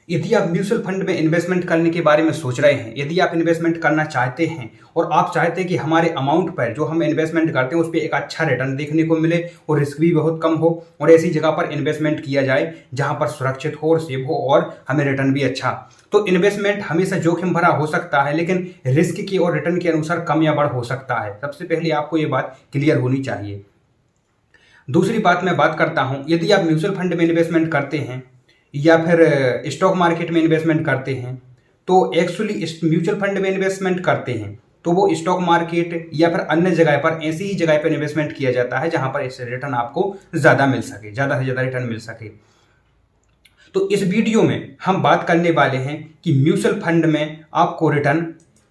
यदि आप mutual fund में इन्वेस्टमेंट करने के बारे में सोच रहे हैं, यदि आप इन्वेस्टमेंट करना चाहते हैं और आप चाहते हैं कि हमारे अमाउंट पर जो हम इन्वेस्टमेंट करते हैं उस पर एक अच्छा रिटर्न देखने को मिले और रिस्क भी बहुत कम हो और ऐसी जगह पर इन्वेस्टमेंट किया जाए जहां पर सुरक्षित हो और सेफ हो और हमें रिटर्न भी अच्छा, तो इन्वेस्टमेंट हमेशा जोखिम भरा हो सकता है लेकिन रिस्क के और रिटर्न के अनुसार कम या बढ़ हो सकता है। सबसे पहले आपको ये बात क्लियर होनी चाहिए। दूसरी बात मैं बात करता हूं, यदि आप म्यूचुअल फंड में इन्वेस्टमेंट करते हैं या फिर स्टॉक मार्केट में इन्वेस्टमेंट करते हैं, तो एक्चुअली म्यूचुअल फंड में इन्वेस्टमेंट करते हैं तो वो स्टॉक मार्केट या फिर अन्य जगह पर ऐसी ही जगह पर इन्वेस्टमेंट किया जाता है जहां पर इससे रिटर्न आपको ज़्यादा मिल सके, ज़्यादा से ज़्यादा रिटर्न मिल सके। तो इस वीडियो में हम बात करने वाले हैं कि म्यूचुअल फंड में आपको रिटर्न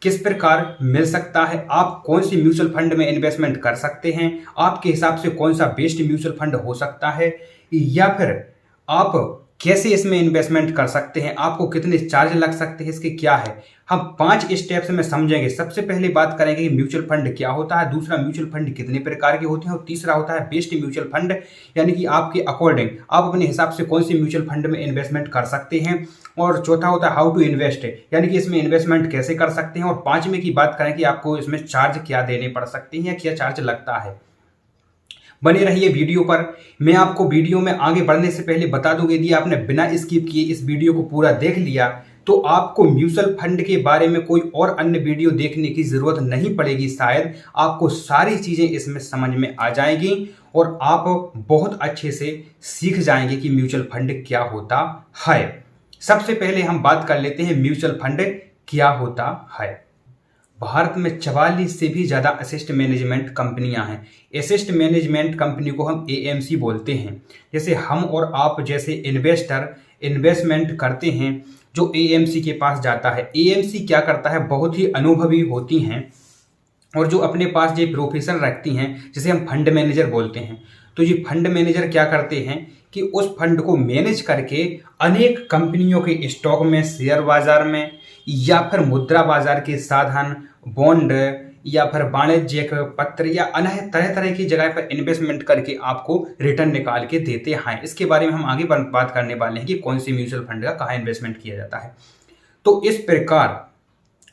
किस प्रकार मिल सकता है, आप कौन सी म्यूचुअल फंड में इन्वेस्टमेंट कर सकते हैं, आपके हिसाब से कौन सा बेस्ट म्यूचुअल फंड हो सकता है, या फिर आप कैसे इसमें इन्वेस्टमेंट कर सकते हैं, आपको कितने चार्ज लग सकते हैं, इसके क्या है, हम 5 स्टेप्स में समझेंगे। सबसे पहले बात करेंगे कि म्यूचुअल फंड क्या होता है, दूसरा म्यूचुअल फंड कितने प्रकार के होते हैं और तीसरा होता है बेस्ट म्यूचुअल फंड, यानी कि आपके अकॉर्डिंग आप अपने हिसाब से कौन सी म्यूचुअल फंड में इन्वेस्टमेंट कर सकते हैं, और चौथा होता है हाउ टू इन्वेस्ट, यानी कि इसमें इन्वेस्टमेंट कैसे कर सकते हैं, और पांचवें की बात करें कि आपको इसमें चार्ज क्या देने पड़ सकते हैं या क्या चार्ज लगता है। बने रहिए वीडियो पर। मैं आपको वीडियो में आगे बढ़ने से पहले बता दूं, यदि आपने बिना स्किप किए इस वीडियो को पूरा देख लिया तो आपको म्यूचुअल फंड के बारे में कोई और अन्य वीडियो देखने की जरूरत नहीं पड़ेगी। शायद आपको सारी चीजें इसमें समझ में आ जाएंगी और आप बहुत अच्छे से सीख जाएंगे कि म्यूचुअल फंड क्या होता है। सबसे पहले हम बात कर लेते हैं म्यूचुअल फंड क्या होता है। भारत में 44 से भी ज़्यादा असिस्ट मैनेजमेंट कंपनियां हैं। असिस्ट मैनेजमेंट कंपनी को हम एएमसी बोलते हैं। जैसे हम और आप जैसे इन्वेस्टर इन्वेस्टमेंट करते हैं जो एएमसी के पास जाता है। एएमसी क्या करता है, बहुत ही अनुभवी होती हैं और जो अपने पास ये प्रोफेशन रखती हैं जिसे हम फंड मैनेजर बोलते हैं। तो ये फंड मैनेजर क्या करते हैं कि उस फंड को मैनेज करके अनेक कंपनियों के स्टॉक में, शेयर बाजार में या फिर मुद्रा बाजार के साधन, बॉन्ड या फिर वाणिज्यिक पत्र या अन्य तरह तरह की जगह पर इन्वेस्टमेंट करके आपको रिटर्न निकाल के देते हैं। इसके बारे में हम आगे बात करने वाले हैं कि कौन सी म्यूचुअल फंड का कहाँ इन्वेस्टमेंट किया जाता है। तो इस प्रकार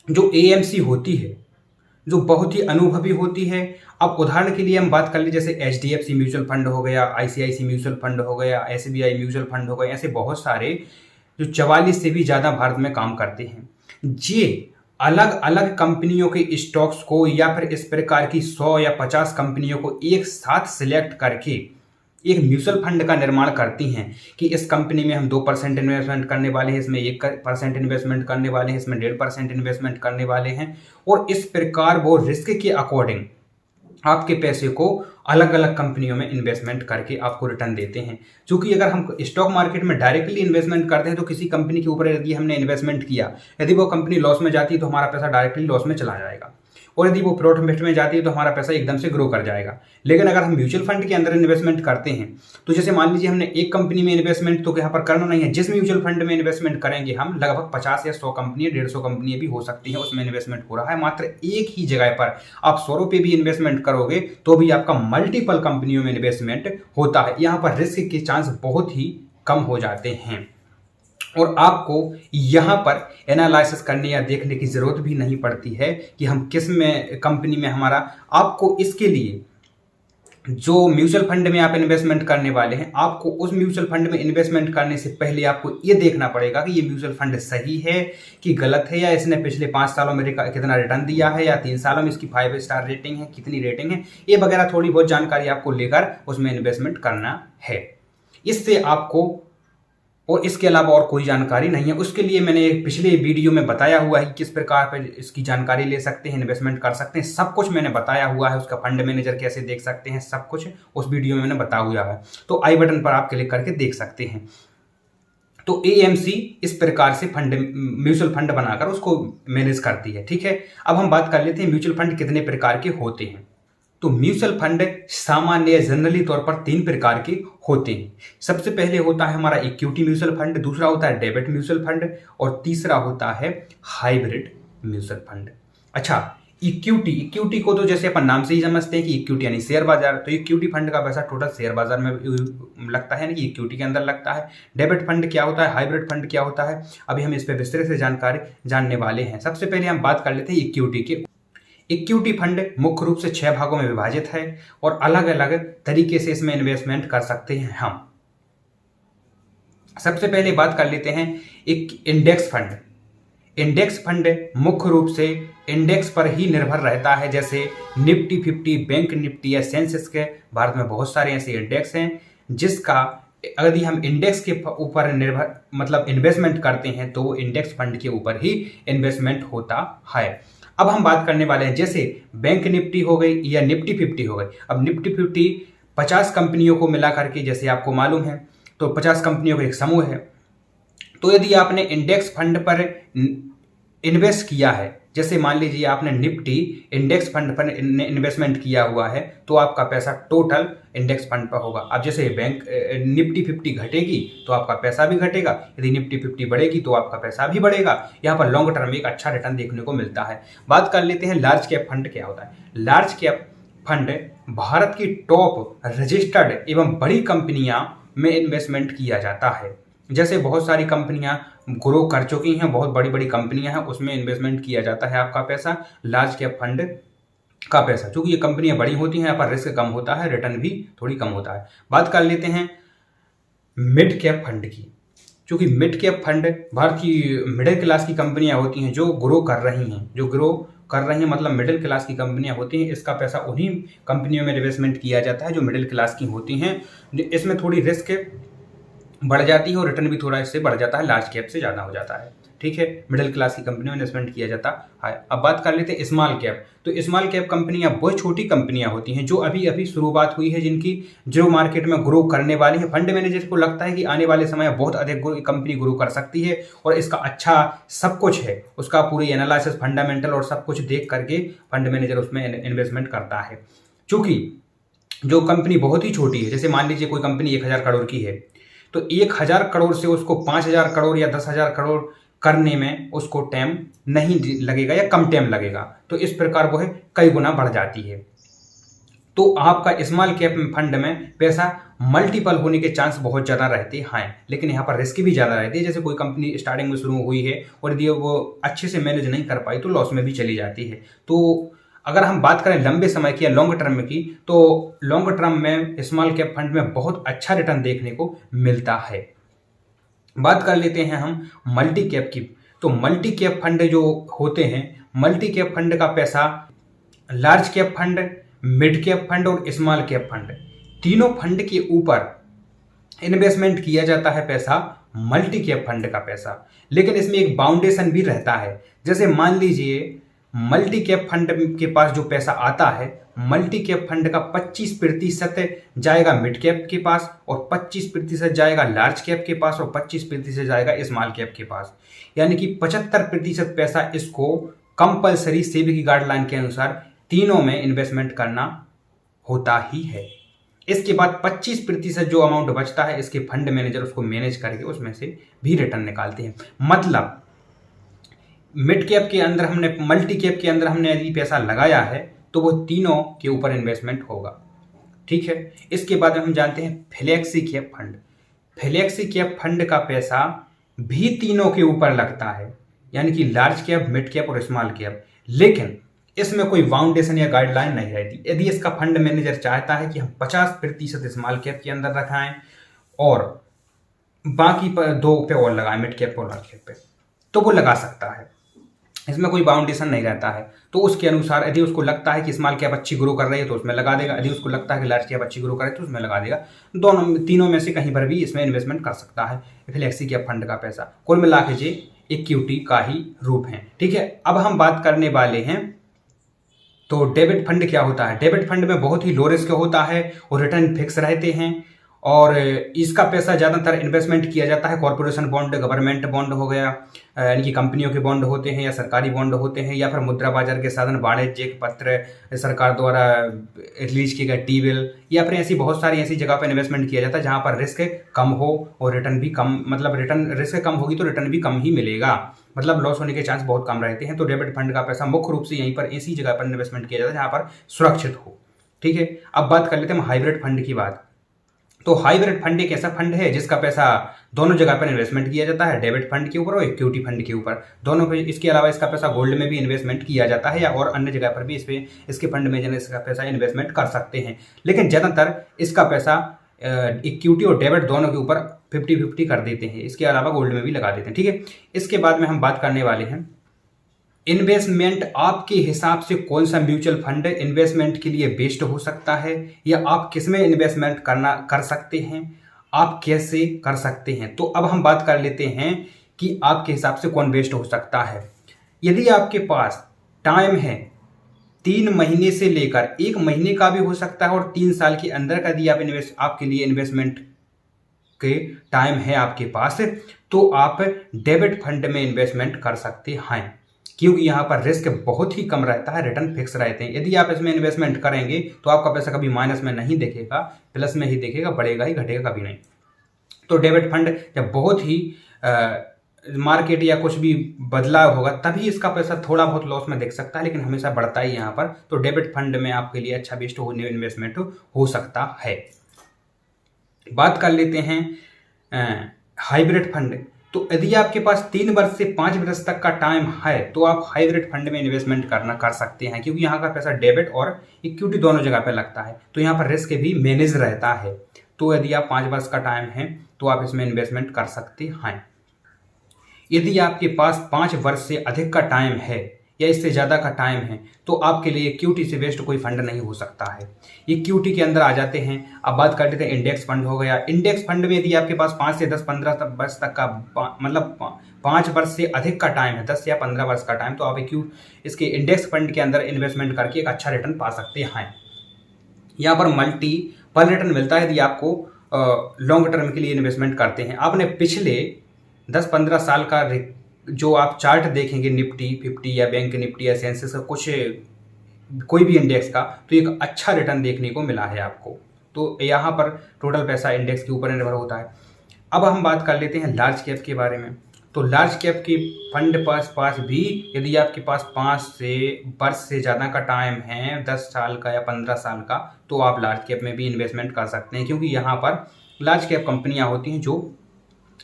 जो एएमसी होती है जो बहुत ही अनुभवी होती है। अब उदाहरण के लिए हम बात कर ली, जैसे एचडीएफसी म्यूचुअल फंड हो गया, आईसीआईसी म्यूचुअल फंड हो गया, एसबीआई म्यूचुअल फंड हो गया, ऐसे बहुत सारे जो 44 से भी ज़्यादा भारत में काम करते हैं। ये अलग अलग कंपनियों के स्टॉक्स को या फिर इस प्रकार की 100 या 50 कंपनियों को एक साथ सिलेक्ट करके एक म्यूचुअल फंड का निर्माण करती हैं कि इस कंपनी में हम 2% इन्वेस्टमेंट करने वाले हैं, इसमें 1% इन्वेस्टमेंट करने वाले हैं, इसमें 1.5% इन्वेस्टमेंट करने वाले हैं, और इस प्रकार वो रिस्क के अकॉर्डिंग आपके पैसे को अलग अलग कंपनियों में इन्वेस्टमेंट करके आपको रिटर्न देते हैं। क्योंकि अगर हम स्टॉक मार्केट में डायरेक्टली इन्वेस्टमेंट करते हैं तो किसी कंपनी के ऊपर यदि हमने इन्वेस्टमेंट किया, यदि वो कंपनी लॉस में जाती है तो हमारा पैसा डायरेक्टली लॉस में चला जाएगा, और यदि वो प्रॉफिट में जाती है तो हमारा पैसा एकदम से ग्रो कर जाएगा। लेकिन अगर हम म्यूचुअल फंड के अंदर इन्वेस्टमेंट करते हैं तो जैसे मान लीजिए हमने एक कंपनी में इन्वेस्टमेंट तो यहाँ पर करना नहीं है, जिस म्यूचुअल फंड में इन्वेस्टमेंट करेंगे हम लगभग 50 या 100 कंपनी, 150 कंपनी भी हो सकती है उसमें इन्वेस्टमेंट हो रहा है। मात्र एक ही जगह पर आप 100 रुपये भी इन्वेस्टमेंट करोगे तो भी आपका मल्टीपल कंपनियों में इन्वेस्टमेंट होता है। यहाँ पर रिस्क के चांस बहुत ही कम हो जाते हैं और आपको यहाँ पर एनालिसिस करने या देखने की ज़रूरत भी नहीं पड़ती है कि हम किस में कंपनी में हमारा। आपको इसके लिए जो म्यूचुअल फंड में आप इन्वेस्टमेंट करने वाले हैं, आपको उस म्यूचुअल फंड में इन्वेस्टमेंट करने से पहले आपको ये देखना पड़ेगा कि ये म्यूचुअल फंड सही है कि गलत है, या इसने पिछले 5 सालों में कितना रिटर्न दिया है, या 3 सालों में इसकी 5 स्टार रेटिंग है, कितनी रेटिंग है, ये वगैरह थोड़ी बहुत जानकारी आपको लेकर उसमें इन्वेस्टमेंट करना है। इससे आपको और इसके अलावा और कोई जानकारी नहीं है। उसके लिए मैंने पिछले वीडियो में बताया हुआ है कि किस प्रकार पर इसकी जानकारी ले सकते हैं, इन्वेस्टमेंट कर सकते हैं, सब कुछ मैंने बताया हुआ है। उसका फंड मैनेजर कैसे देख सकते हैं, सब कुछ उस वीडियो में मैंने बताया हुआ है, तो आई बटन पर आप क्लिक करके देख सकते हैं। तो एएमसी इस प्रकार से फंड म्यूचुअल फंड बनाकर उसको मैनेज करती है। ठीक है, अब हम बात कर लेते हैं म्यूचुअल फंड कितने प्रकार के होते हैं। तो म्यूचुअल फंड सामान्य जनरली तौर पर 3 प्रकार के होते हैं। सबसे पहले होता है हमारा इक्विटी म्यूचुअल फंड, दूसरा होता है डेबिट म्यूचुअल फंड, और तीसरा होता है हाइब्रिड म्यूचुअल फंड। अच्छा, इक्विटी, इक्विटी को तो जैसे अपन नाम से ही समझते हैं कि इक्विटी यानी शेयर बाजार, तो इक्विटी फंड का पैसा टोटल शेयर बाजार में लगता है ना, कि इक्विटी के अंदर लगता है। डेबिट फंड क्या होता है, हाइब्रिड फंड क्या होता है, अभी हम इस पर विस्तृत से जानकारी जानने वाले हैं। सबसे पहले हम बात कर लेते हैं इक्विटी के। इक्विटी फंड मुख्य रूप से 6 भागों में विभाजित है और अलग अलग तरीके से इसमें इन्वेस्टमेंट कर सकते हैं हम। सबसे पहले बात कर लेते हैं एक इंडेक्स फंड। इंडेक्स फंड मुख्य रूप से इंडेक्स पर ही निर्भर रहता है, जैसे निफ्टी 50, बैंक निफ्टी या सेंसेक्स के। भारत में बहुत सारे ऐसे इंडेक्स हैं जिसका यदि हम इंडेक्स के ऊपर निर्भर मतलब इन्वेस्टमेंट करते हैं तो इंडेक्स फंड के ऊपर ही इन्वेस्टमेंट होता है। अब हम बात करने वाले हैं जैसे बैंक निफ्टी हो गई या निफ्टी 50 हो गई। अब निफ्टी 50 50 कंपनियों को मिला करके, जैसे आपको मालूम है, तो 50 कंपनियों का एक समूह है। तो यदि आपने इंडेक्स फंड पर इन्वेस्ट किया है, जैसे मान लीजिए आपने निफ्टी इंडेक्स फंड पर इन्वेस्टमेंट किया हुआ है, तो आपका पैसा टोटल इंडेक्स फंड पर होगा। अब जैसे बैंक निफ्टी 50 घटेगी तो आपका पैसा भी घटेगा, यदि निफ्टी 50 बढ़ेगी तो आपका पैसा भी बढ़ेगा। यहाँ पर लॉन्ग टर्म में एक अच्छा रिटर्न देखने को मिलता है। बात कर लेते हैं लार्ज कैप फंड क्या होता है। लार्ज कैप फंड भारत की टॉप रजिस्टर्ड एवं बड़ी कंपनियां में इन्वेस्टमेंट किया जाता है। जैसे बहुत सारी कंपनियां ग्रो कर चुकी हैं, बहुत बड़ी बड़ी कंपनियां हैं, उसमें इन्वेस्टमेंट किया जाता है आपका पैसा, लार्ज कैप फंड का पैसा। चूंकि ये कंपनियां बड़ी होती हैं, यहाँ पर रिस्क कम होता है, रिटर्न भी थोड़ी कम होता है। बात कर लेते हैं मिड कैप फंड की। चूंकि मिड कैप फंड भारत की मिडिल क्लास की कंपनियां होती हैं जो ग्रो कर रही हैं, मतलब मिडिल क्लास की कंपनियां होती हैं। इसका पैसा उन्हीं कंपनियों में इन्वेस्टमेंट किया जाता है जो मिडिल क्लास की होती हैं। इसमें थोड़ी रिस्क बढ़ जाती है और रिटर्न भी थोड़ा इससे बढ़ जाता है, लार्ज कैप से ज़्यादा हो जाता है। ठीक है, मिडिल क्लास की कंपनी में इन्वेस्टमेंट किया जाता है। अब बात कर लेते हैं स्मॉल कैप। तो स्मॉल कैप कंपनियां बहुत छोटी कंपनियां होती हैं जो अभी अभी शुरुआत हुई है, जिनकी जो मार्केट में ग्रो करने वाली है। फंड मैनेजर को लगता है कि आने वाले समय में बहुत अधिक कंपनी ग्रो कर सकती है और इसका अच्छा सब कुछ है, उसका पूरी एनालिसिस फंडामेंटल और सब कुछ देख करके फंड मैनेजर उसमें इन्वेस्टमेंट करता है। चूंकि जो कंपनी बहुत ही छोटी है, जैसे मान लीजिए कोई कंपनी 1000 करोड़ की है, तो 1000 करोड़ से उसको 5000 करोड़ या 10,000 करोड़ करने में उसको टाइम नहीं लगेगा या कम टाइम लगेगा। तो इस प्रकार वो है कई गुना बढ़ जाती है। तो आपका स्मॉल कैप फंड में पैसा मल्टीपल होने के चांस बहुत ज़्यादा रहते हैं, लेकिन यहाँ पर रिस्क भी ज़्यादा रहती है। जैसे कोई कंपनी स्टार्टिंग में शुरू हुई है और यदि वो अच्छे से मैनेज नहीं कर पाई तो लॉस में भी चली जाती है। तो अगर हम बात करें लंबे समय की या लॉन्ग टर्म की, तो लॉन्ग टर्म में स्मॉल कैप फंड में बहुत अच्छा रिटर्न देखने को मिलता है। बात कर लेते हैं हम मल्टी कैप की। तो मल्टी कैप फंड जो होते हैं, मल्टी कैप फंड का पैसा large cap fund, mid cap fund और स्मॉल कैप फंड, तीनों फंड के ऊपर इन्वेस्टमेंट किया जाता है पैसा, मल्टी कैप फंड का पैसा। लेकिन इसमें एक बाउंडेशन भी रहता है। जैसे मान लीजिए मल्टी कैप फंड के पास जो पैसा आता है, मल्टी कैप फंड का 25% जाएगा मिड कैप के पास और 25% जाएगा लार्ज कैप के पास और 25% जाएगा स्मॉल कैप के पास। यानी कि 75% पैसा इसको कंपलसरी सेबी की गाइडलाइन के अनुसार तीनों में इन्वेस्टमेंट करना होता ही है। इसके बाद 25% जो अमाउंट बचता है, इसके फंड मैनेजर उसको मैनेज करके उसमें से भी रिटर्न निकालते हैं। मतलब मिड कैप के अंदर हमने, मल्टी कैप के अंदर हमने यदि पैसा लगाया है तो वो तीनों के ऊपर इन्वेस्टमेंट होगा। ठीक है, इसके बाद हम जानते हैं flexi cap fund. Flexi cap fund का पैसा भी तीनों के ऊपर लगता है, यानी कि लार्ज कैप, मिड कैप और स्मॉल कैप। लेकिन इसमें कोई बाउंडेशन या गाइडलाइन नहीं रहती। यदि इसका फंड मैनेजर चाहता है कि हम 50% स्मॉल कैप के अंदर रखाएं और बाकी 2 पे और लगाएं, मिड कैप और लार्ज कैप पे, तो वो लगा सकता है। इसमें कोई बाउंडेशन नहीं रहता है। तो उसके अनुसार यदि उसको लगता है कि स्मॉल कैप अच्छी ग्रो कर रही है तो उसमें लगा देगा, यदि उसको लगता है कि लार्ज कैप अच्छी ग्रो कर रही है तो उसमें लगा देगा। तीनों में से कहीं पर भी इसमें इन्वेस्टमेंट कर सकता है फ्लेक्सी कैप फंड का पैसा। कुल मिला के ये इक्विटी का ही रूप है। ठीक है, अब हम बात करने वाले हैं तो डेबिट फंड क्या होता है। डेबिट फंड में बहुत ही लो रिस्क होता है और रिटर्न फिक्स रहते हैं और इसका पैसा ज़्यादातर इन्वेस्टमेंट किया जाता है कॉर्पोरेशन बॉन्ड, गवर्नमेंट बॉन्ड हो गया, यानी कि कंपनियों के बॉन्ड होते हैं या सरकारी बॉन्ड होते हैं, या फिर मुद्रा बाजार के साधन, वाणिज्यिक पत्र, सरकार द्वारा रिलीज किए गए टी बिल, या फिर ऐसी बहुत सारी ऐसी जगह पर इन्वेस्टमेंट किया जाता है जहाँ पर रिस्क कम हो और रिटर्न भी कम, मतलब रिटर्न रिस्क कम होगी तो रिटर्न भी कम ही मिलेगा, मतलब लॉस होने के चांस बहुत कम रहते हैं। तो डेबिट फंड का पैसा मुख्य रूप से यहीं पर ऐसी जगह पर इन्वेस्टमेंट किया जाता है जहाँ पर सुरक्षित हो। ठीक है, अब बात कर लेते हैं हाइब्रिड फंड की बात। तो हाइब्रिड फंड एक ऐसा फंड है जिसका पैसा दोनों जगह पर इन्वेस्टमेंट किया जाता है, डेबिट फंड के ऊपर और इक्विटी फंड के ऊपर, दोनों पे। इसके अलावा इसका पैसा गोल्ड में भी इन्वेस्टमेंट किया जाता है या और अन्य जगह पर भी इसके फंड में इसका पैसा इन्वेस्टमेंट कर सकते हैं। लेकिन ज़्यादातर इसका पैसा इक्विटी और डेबिट दोनों के ऊपर 50-50 कर देते हैं, इसके अलावा गोल्ड में भी लगा देते हैं। ठीक है, इसके बाद में हम बात करने वाले हैं इन्वेस्टमेंट। आपके हिसाब से कौन सा म्यूचुअल फंड इन्वेस्टमेंट के लिए बेस्ट हो सकता है, या आप किसमें इन्वेस्टमेंट कर सकते हैं, आप कैसे कर सकते हैं। तो अब हम बात कर लेते हैं कि आपके हिसाब से कौन बेस्ट हो सकता है। यदि आपके पास टाइम है 3 महीने से लेकर 1 महीने का भी हो सकता है और 3 साल के अंदर का यदि आप आपके लिए इन्वेस्टमेंट के टाइम है आपके पास, तो आप डेबिट फंड में इन्वेस्टमेंट कर सकते हैं, क्योंकि यहाँ पर रिस्क बहुत ही कम रहता है, रिटर्न फिक्स रहते हैं। यदि आप इसमें इन्वेस्टमेंट करेंगे तो आपका पैसा कभी माइनस में नहीं दिखेगा, प्लस में ही दिखेगा, बढ़ेगा ही, घटेगा कभी नहीं। तो डेबिट फंड जब बहुत ही मार्केट या कुछ भी बदलाव होगा तभी इसका पैसा थोड़ा बहुत लॉस में दिख सकता है, लेकिन हमेशा बढ़ता ही यहाँ पर। तो डेबिट फंड में आपके लिए अच्छा बेस्ट होने इन्वेस्टमेंट हो सकता है। बात कर लेते हैं हाइब्रिड फंड। तो यदि आपके पास 3 वर्ष से 5 वर्ष तक का टाइम है तो आप हाइब्रिड फंड में इन्वेस्टमेंट कर सकते हैं, क्योंकि यहाँ का पैसा डेबिट और इक्विटी दोनों जगह पे लगता है, तो यहाँ पर रिस्क भी मैनेज रहता है। तो यदि आप 5 वर्ष का टाइम है तो आप इसमें इन्वेस्टमेंट कर सकते हैं। यदि आपके पास 5 वर्ष से अधिक का टाइम है या इससे ज़्यादा का टाइम है तो आपके लिए इक्विटी से बेस्ट कोई फंड नहीं हो सकता है। इक्विटी के अंदर आ जाते हैं। अब बात कर लेते हैं इंडेक्स फंड हो गया। इंडेक्स फंड में यदि आपके पास 5 से 10-15 वर्ष तक का मतलब 5 वर्ष से अधिक का टाइम है, 10 या 15 वर्ष का टाइम, तो आप इसके इंडेक्स फंड के अंदर इन्वेस्टमेंट करके एक अच्छा रिटर्न पा सकते हैं। यहाँ पर मल्टीपल रिटर्न मिलता है यदि आपको लॉन्ग टर्म के लिए इन्वेस्टमेंट करते हैं। आपने पिछले 10-15 साल का जो आप चार्ट देखेंगे निफ्टी 50 या बैंक निफ्टी या सेंसेक्स का कुछ कोई भी इंडेक्स का, तो एक अच्छा रिटर्न देखने को मिला है आपको। तो यहाँ पर टोटल पैसा इंडेक्स के ऊपर निर्भर होता है। अब हम बात कर लेते हैं लार्ज कैप के बारे में। तो लार्ज कैप के फंड पास भी यदि आपके पास 5 वर्ष से ज़्यादा का टाइम है, 10 साल का या 15 साल का, तो आप लार्ज कैप में भी इन्वेस्टमेंट कर सकते हैं, क्योंकि यहाँ पर लार्ज कैप कंपनियाँ होती हैं जो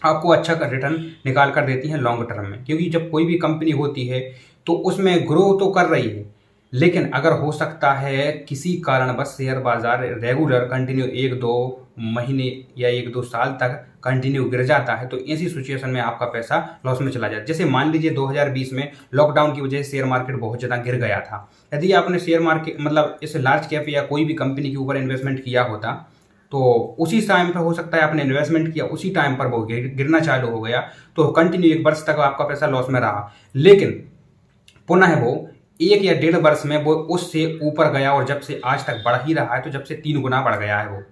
आपको अच्छा रिटर्न निकाल कर देती हैं लॉन्ग टर्म में। क्योंकि जब कोई भी कंपनी होती है तो उसमें ग्रो तो कर रही है, लेकिन अगर हो सकता है किसी कारणवश शेयर बाजार रेगुलर कंटिन्यू 1-2 महीने या 1-2 साल तक कंटिन्यू गिर जाता है, तो ऐसी सिचुएशन में आपका पैसा लॉस में चला जाता है। जैसे मान लीजिए 2020 में लॉकडाउन की वजह से शेयर मार्केट बहुत ज़्यादा गिर गया था। यदि आपने शेयर मार्केट मतलब इस लार्ज कैप या कोई भी कंपनी के ऊपर इन्वेस्टमेंट किया होता तो उसी टाइम पर हो सकता है आपने इन्वेस्टमेंट किया, उसी टाइम पर वो गिरना चालू हो गया, तो कंटिन्यू 1 वर्ष तक आपका पैसा लॉस में रहा, लेकिन पुनः वो 1 या 1.5 वर्ष में वो उससे ऊपर गया और जब से आज तक बढ़ ही रहा है, तो जब से 3 गुना बढ़ गया है वो,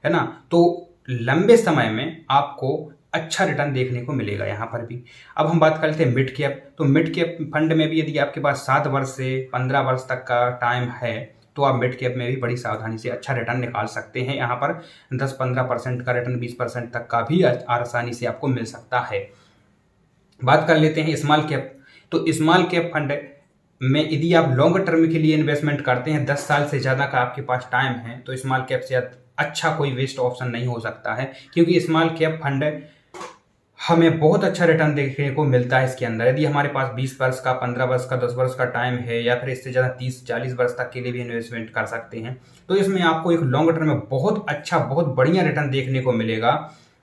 है ना। तो लंबे समय में आपको अच्छा रिटर्न देखने को मिलेगा यहाँ पर भी। अब हम बात करते हैं मिड कैप। तो मिड कैप फंड में भी यदि आपके पास 7 वर्ष से 15 वर्ष तक का टाइम है तो आप मिड कैप में भी बड़ी सावधानी से अच्छा रिटर्न निकाल सकते हैं। यहाँ पर 10-15% का रिटर्न 20% तक का भी आसानी से आपको मिल सकता है। बात कर लेते हैं स्मॉल कैप। तो स्मॉल कैप फंड में यदि आप लॉन्ग टर्म के लिए इन्वेस्टमेंट करते हैं, 10 साल से ज़्यादा का आपके पास टाइम है, तो स्मॉल कैप से अच्छा कोई वेस्ट ऑप्शन नहीं हो सकता है, क्योंकि स्मॉल कैप फंड हमें बहुत अच्छा रिटर्न देखने को मिलता है इसके अंदर। यदि हमारे पास 20 वर्ष का, 15 वर्ष का, 10 वर्ष का टाइम है या फिर इससे ज़्यादा 30-40 वर्ष तक के लिए भी इन्वेस्टमेंट कर सकते हैं, तो इसमें आपको एक लॉन्ग टर्म में बहुत अच्छा, बहुत बढ़िया रिटर्न देखने को मिलेगा।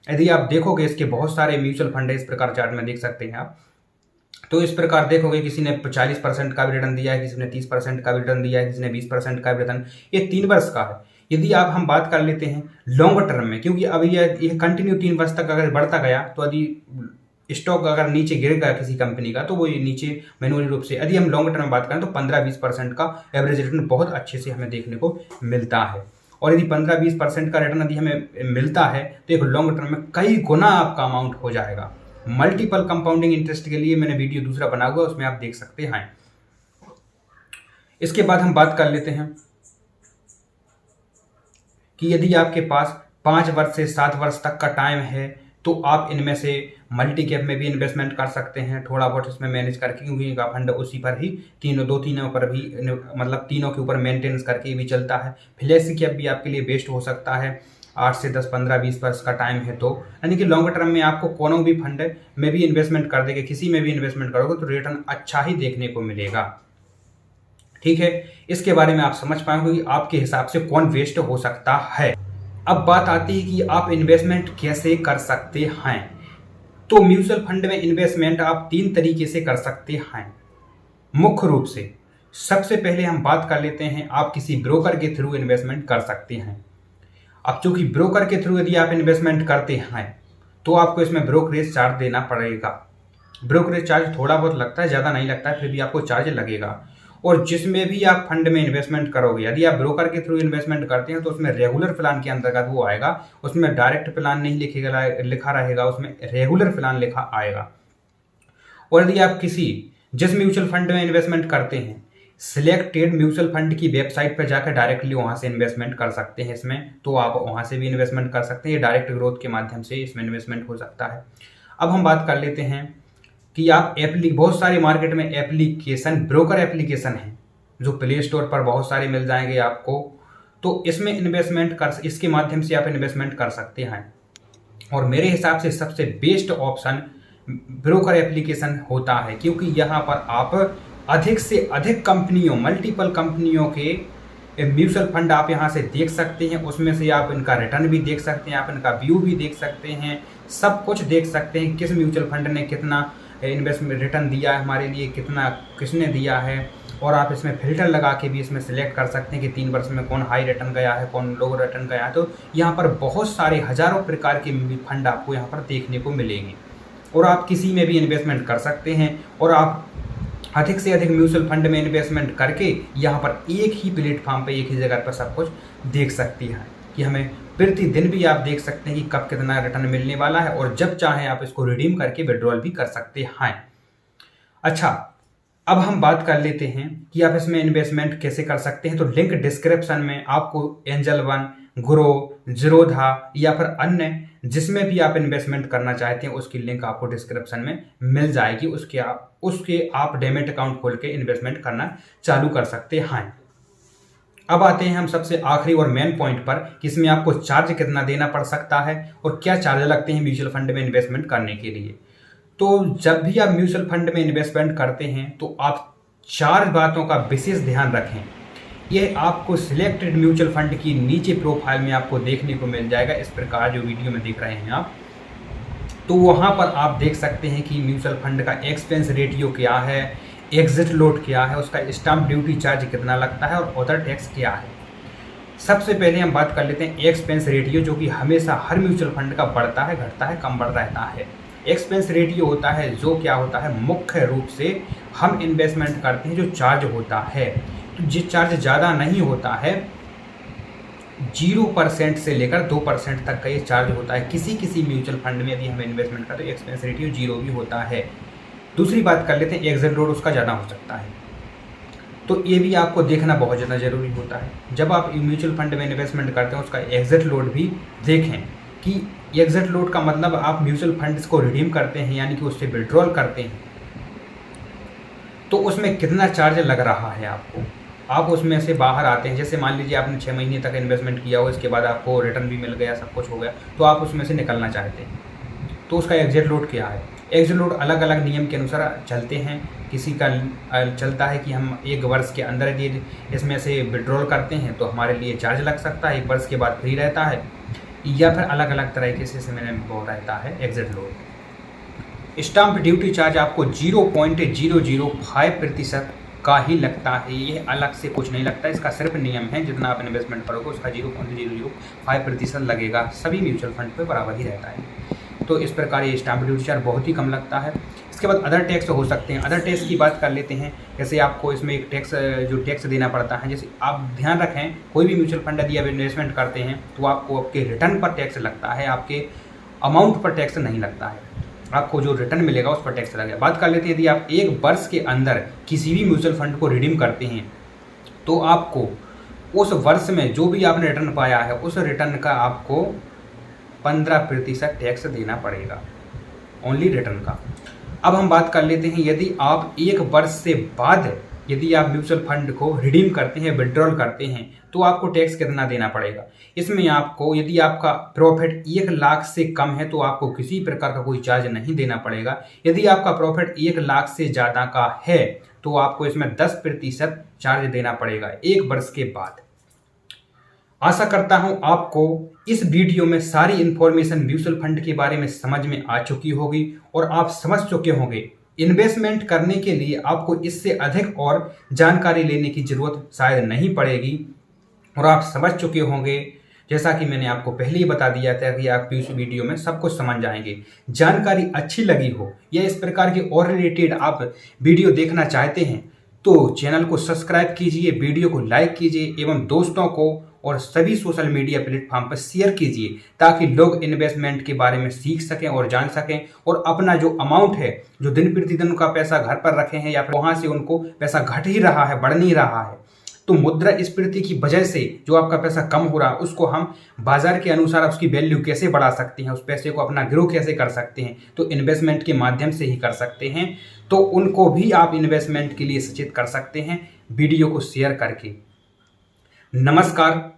यदि आप देखोगे इसके बहुत सारे म्यूचुअल फंड है, इस प्रकार चार्ट में देख सकते हैं आप। तो इस प्रकार देखोगे किसी ने 40% का भी रिटर्न दिया है, किसी ने 30% का भी रिटर्न दिया है, किसी ने 20% का भी रिटर्न, ये 3 वर्ष का है। यदि आप हम बात कर लेते हैं लॉन्ग टर्म में, क्योंकि अब ये कंटिन्यू 3 वर्ष तक अगर बढ़ता गया, तो यदि स्टॉक अगर नीचे गिर गया किसी कंपनी का, तो वो ये नीचे मैनुअली रूप से, यदि हम लॉन्ग टर्म में बात करें तो 15-20% का एवरेज रिटर्न बहुत अच्छे से हमें देखने को मिलता है। और यदि 15-20% का रिटर्न यदि हमें मिलता है तो एक लॉन्ग टर्म में कई गुना आपका अमाउंट हो जाएगा। मल्टीपल कंपाउंडिंग इंटरेस्ट के लिए मैंने वीडियो दूसरा बना हुआ है, उसमें आप देख सकते हैं। इसके बाद हम बात कर लेते हैं कि यदि आपके पास 5 वर्ष से 7 वर्ष तक का टाइम है तो आप इनमें से मल्टी कैप में भी इन्वेस्टमेंट कर सकते हैं, थोड़ा बहुत इसमें मैनेज करके, क्योंकि इनका फंड उसी पर ही तीनों पर भी, मतलब तीनों के ऊपर मेंटेनेंस करके भी चलता है। फ्लेक्सी कैप भी आपके लिए बेस्ट हो सकता है, 8 से 10, 15, 20 वर्ष का टाइम है तो, यानी कि लॉन्ग टर्म में आपको कोनो भी फंड में भी इन्वेस्टमेंट कर देंगे, किसी में भी इन्वेस्टमेंट करोगे तो रिटर्न अच्छा ही देखने को मिलेगा। ठीक है, इसके बारे में आप समझ पाएंगे कि आपके हिसाब से कौन बेस्ट हो सकता है। अब बात आती है कि आप इन्वेस्टमेंट कैसे कर सकते हैं। तो म्यूचुअल फंड में इन्वेस्टमेंट आप 3 तरीके से कर सकते हैं मुख्य रूप से। सबसे पहले हम बात कर लेते हैं, आप किसी ब्रोकर के थ्रू इन्वेस्टमेंट कर सकते हैं। अब चूंकि ब्रोकर के थ्रू यदि आप इन्वेस्टमेंट करते हैं तो आपको इसमें ब्रोकरेज चार्ज देना पड़ेगा। ब्रोकरेज चार्ज थोड़ा बहुत लगता है, ज़्यादा नहीं लगता है, फिर भी आपको चार्ज लगेगा। और जिसमें भी आप फंड में इन्वेस्टमेंट करोगे, यदि आप ब्रोकर के थ्रू इन्वेस्टमेंट करते हैं तो उसमें रेगुलर प्लान के अंतर्गत वो आएगा, उसमें डायरेक्ट प्लान नहीं लिखा रहेगा, उसमें रेगुलर प्लान लिखा आएगा। और यदि आप जिस म्यूचुअल फंड में इन्वेस्टमेंट करते हैं, सिलेक्टेड म्यूचुअल फंड की वेबसाइट पर जाकर डायरेक्टली वहां से इन्वेस्टमेंट कर सकते हैं इसमें, तो आप वहां से भी इन्वेस्टमेंट कर सकते हैं। डायरेक्ट ग्रोथ के माध्यम से इसमें इन्वेस्टमेंट हो सकता है। अब हम बात कर लेते हैं कि आप बहुत सारे मार्केट में एप्लीकेशन, ब्रोकर एप्लीकेशन हैं जो प्ले स्टोर पर बहुत सारे मिल जाएंगे आपको, तो इसमें इसके माध्यम से आप इन्वेस्टमेंट कर सकते हैं। और मेरे हिसाब से सबसे बेस्ट ऑप्शन ब्रोकर एप्लीकेशन होता है, क्योंकि यहाँ पर आप अधिक से अधिक कंपनियों, मल्टीपल कंपनियों के म्यूचुअल फंड आप यहाँ से देख सकते हैं। उसमें से आप इनका रिटर्न भी देख सकते हैं, आप इनका व्यू भी देख सकते हैं, सब कुछ देख सकते हैं। किस म्यूचुअल फंड ने कितना इन्वेस्टमेंट रिटर्न दिया है हमारे लिए, कितना किसने दिया है, और आप इसमें फिल्टर लगा के भी इसमें सिलेक्ट कर सकते हैं कि 3 वर्ष में कौन हाई रिटर्न गया है, कौन लो रिटर्न गया है। तो यहाँ पर बहुत सारे हजारों प्रकार के फंड आपको यहाँ पर देखने को मिलेंगे और आप किसी में भी इन्वेस्टमेंट कर सकते हैं। और आप अधिक से अधिक म्यूचुअल फंड में इन्वेस्टमेंट करके यहाँ पर एक ही प्लेटफॉर्म पे, एक ही जगह पर सब कुछ देख सकती हैं कि हमें प्रतिदिन भी आप देख सकते हैं कि कब कितना रिटर्न मिलने वाला है, और जब चाहें आप इसको रिडीम करके विड्रॉल भी कर सकते हैं। अच्छा, अब हम बात कर लेते हैं कि आप इसमें इन्वेस्टमेंट कैसे कर सकते हैं। तो लिंक डिस्क्रिप्शन में आपको एंजल वन, ग्रो, जीरोधा या फिर अन्य जिसमें भी आप इन्वेस्टमेंट करना चाहते हैं उसकी लिंक आपको डिस्क्रिप्शन में मिल जाएगी। उसके आप डेमेट अकाउंट खोल के इन्वेस्टमेंट करना चालू कर सकते हैं। अब आते हैं हम सबसे आखिरी और मेन पॉइंट पर कि इसमें आपको चार्ज कितना देना पड़ सकता है और क्या चार्ज लगते हैं म्यूचुअल फंड में इन्वेस्टमेंट करने के लिए। तो जब भी आप म्यूचुअल फंड में इन्वेस्टमेंट करते हैं तो आप 4 बातों का विशेष ध्यान रखें। ये आपको सिलेक्टेड म्यूचुअल फंड की नीचे प्रोफाइल में आपको देखने को मिल जाएगा, इस प्रकार जो वीडियो में देख रहे हैं आप। तो वहाँ पर आप देख सकते हैं कि म्यूचुअल फंड का एक्सपेंस रेटियो क्या है, एग्जिट लोड क्या है, उसका स्टाम्प ड्यूटी चार्ज कितना लगता है और अदर टैक्स क्या है। सबसे पहले हम बात कर लेते हैं एक्सपेंस रेटियो, जो कि हमेशा हर म्यूचुअल फंड का बढ़ता है, घटता है, कम बढ़ रहता है। एक्सपेंस रेटियो होता है जो क्या होता है, मुख्य रूप से हम इन्वेस्टमेंट करते हैं जो चार्ज होता है, तो जिस चार्ज ज़्यादा नहीं होता है, 0% से लेकर 2% तक का ये चार्ज होता है। किसी म्यूचुअल फंड में यदि हम इन्वेस्टमेंट करते हैं तो एक्सपेंस रेटियो 0 भी होता है। दूसरी बात कर लेते हैं एग्जिट लोड, उसका ज़्यादा हो सकता है, तो ये भी आपको देखना बहुत ज़्यादा ज़रूरी होता है। जब आप म्यूचुअल फंड में इन्वेस्टमेंट करते हैं उसका एग्जिट लोड भी देखें कि एग्जिट लोड का मतलब आप म्यूचुअल फंड्स को रिडीम करते हैं यानी कि उससे विड्रॉल करते हैं तो उसमें कितना चार्ज लग रहा है आपको। आप उसमें से बाहर आते हैं, जैसे मान लीजिए आपने 6 महीने तक इन्वेस्टमेंट किया हो, इसके बाद आपको रिटर्न भी मिल गया, सब कुछ हो गया, तो आप उसमें से निकलना चाहते हैं, तो उसका एग्जिट लोड क्या है। एग्जिट लोड अलग अलग नियम के अनुसार चलते हैं। किसी का चलता है कि हम 1 वर्ष के अंदर यदि इसमें से विड्रॉल करते हैं तो हमारे लिए चार्ज लग सकता है, 1 वर्ष के बाद फ्री रहता है, या फिर अलग अलग तरीके से इसमें वो रहता है exit load. Stamp duty charge आपको 0.005% का ही लगता है, ये अलग से कुछ नहीं लगता। इसका सिर्फ नियम है, जितना आप इन्वेस्टमेंट करोगे उसका 0.005% लगेगा, सभी म्यूचुअल फंड पे बराबर ही रहता है। तो इस प्रकार ये स्टाम्प ड्यूटी चार्ज बहुत ही कम लगता है। इसके बाद अदर टैक्स हो सकते हैं। अदर टैक्स की बात कर लेते हैं। जैसे आपको इसमें एक टैक्स देना पड़ता है। जैसे आप ध्यान रखें, कोई भी म्यूचुअल फंड यदि आप इन्वेस्टमेंट करते हैं तो आपको आपके रिटर्न पर टैक्स लगता है, आपके अमाउंट पर टैक्स नहीं लगता है। आपको जो रिटर्न मिलेगा उस पर टैक्स लगेगा। बात कर लेते हैं, यदि आप एक वर्ष के अंदर किसी भी म्यूचुअल फंड को रिडीम करते हैं तो आपको उस वर्ष में जो भी आपने रिटर्न पाया है उस रिटर्न का आपको 15% टैक्स देना पड़ेगा, ओनली रिटर्न का। अब हम बात कर लेते हैं, यदि आप एक वर्ष से बाद यदि आप म्यूचुअल फंड को रिडीम करते हैं, विड्रॉल करते हैं, तो आपको टैक्स कितना देना पड़ेगा। इसमें आपको यदि आपका प्रॉफिट 1 लाख से कम है तो आपको किसी प्रकार का कोई चार्ज नहीं देना पड़ेगा। यदि आपका प्रॉफिट 1 लाख से ज़्यादा का है तो आपको इसमें 10% चार्ज देना पड़ेगा 1 वर्ष के बाद। आशा करता हूं आपको इस वीडियो में सारी इन्फॉर्मेशन म्यूचुअल फंड के बारे में समझ में आ चुकी होगी और आप समझ चुके होंगे इन्वेस्टमेंट करने के लिए आपको इससे अधिक और जानकारी लेने की जरूरत शायद नहीं पड़ेगी। और आप समझ चुके होंगे, जैसा कि मैंने आपको पहले ही बता दिया था कि आप इस वीडियो में सब कुछ समझ जाएंगे। जानकारी अच्छी लगी हो या इस प्रकार के और रिलेटेड आप वीडियो देखना चाहते हैं तो चैनल को सब्सक्राइब कीजिए, वीडियो को लाइक कीजिए एवं दोस्तों को और सभी सोशल मीडिया प्लेटफॉर्म पर शेयर कीजिए ताकि लोग इन्वेस्टमेंट के बारे में सीख सकें और जान सकें और अपना जो अमाउंट है, जो दिन प्रतिदिन का पैसा घर पर रखे हैं या फिर वहां से उनको पैसा घट ही रहा है, बढ़ नहीं रहा है, तो मुद्रास्फीति की वजह से जो आपका पैसा कम हो रहा है उसको हम बाजार के अनुसार उसकी वैल्यू कैसे बढ़ा सकते हैं, उस पैसे को अपना ग्रो कैसे कर सकते हैं, तो इन्वेस्टमेंट के माध्यम से ही कर सकते हैं। तो उनको भी आप इन्वेस्टमेंट के लिए सचेत कर सकते हैं वीडियो को शेयर करके। नमस्कार।